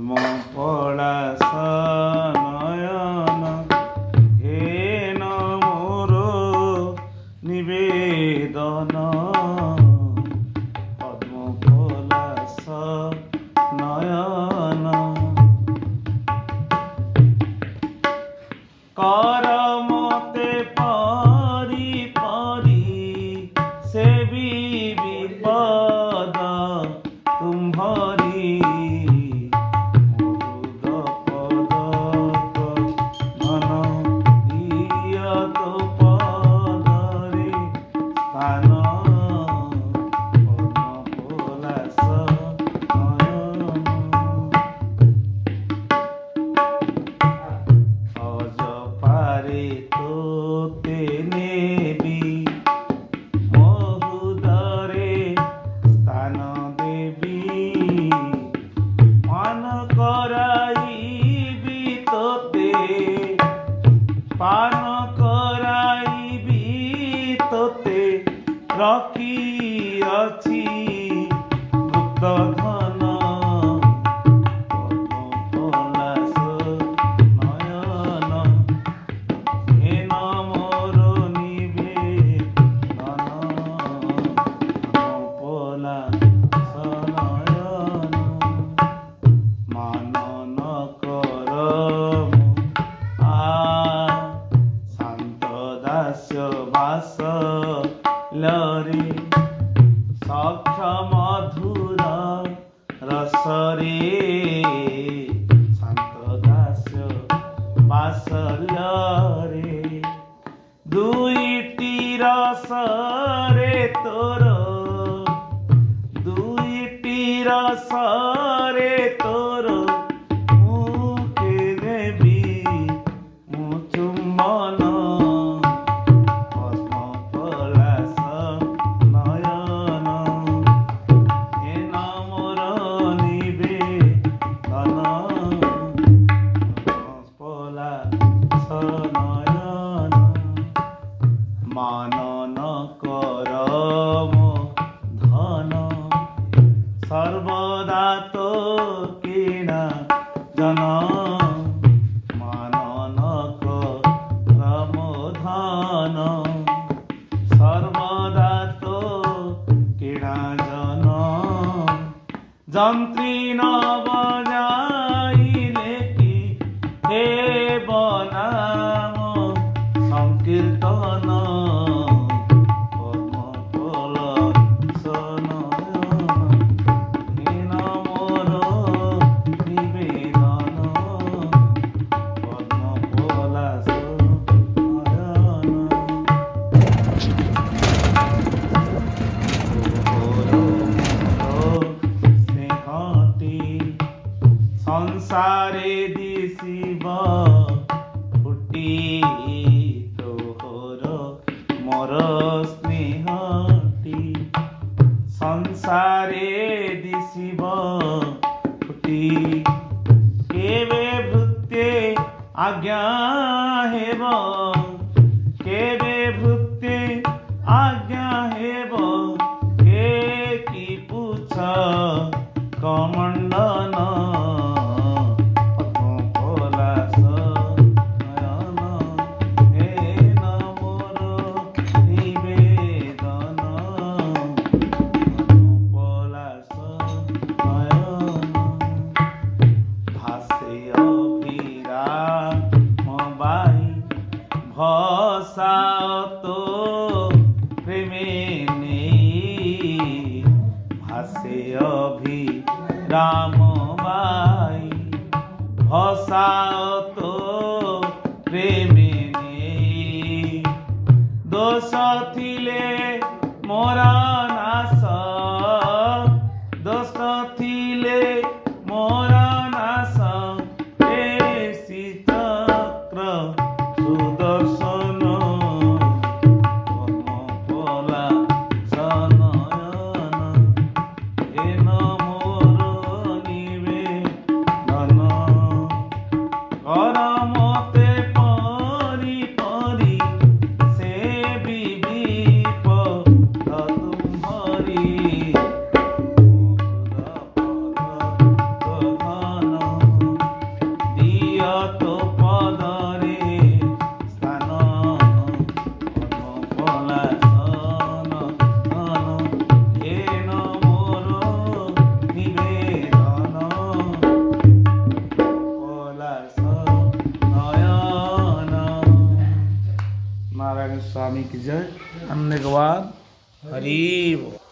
পলাশ নয়ন হেন মোর নিবেদন পদ্ম পলাশ নয়ন কর মতে পরি পরি সেবি বিপদ তুম্ভরি পান করাইবি তোতে রখিয়াছি গুপ্ত ধন পলাশ নয়ন হেন মোর নিবেদন পলাশ নয়ন মানন কর বাস লরে সখ মধুর রসরে শান্ত দাস বাসলরে দুইটি রসরে তোর দুইটি রসরে তোর মুখে দেবী মু চুম্বন মানন করম ধন সর্বদা তো কিনা জন মানন করম ধন সর্বদা তো কিনা জন যন্ত্রী নবজাইলে কি হে বনাম সংকীর্তন পদ্ম পলাশ নয়ন হেন মোর নিবেদন পদ্ম পলাশ নয়ন স্নেহটি সংসারে দিশিব ফুটি মোর স্নেহটি সংসারে দিশিব ফুটি কেবে ভৃত্যে আজ্ঞা হেব কেবে ভৃত্যে আজ্ঞা হেব কে কি পুছ কমণ্ডন ভাষাতো প্রেমে নেই ভাসে অভিরাম বাই ভাষাতো প্রেমে নেই দোষ থিলে মোরা নাশ দোষ থিলে মোরা নাশ এসি চক্র সুদর্শন পদ্ম পলাশ নয়ন হেন মোর নিবেদন কর মতে পরি পরি সে বিপদ स्वामी की जय। अन्य के बाद हरि बोल।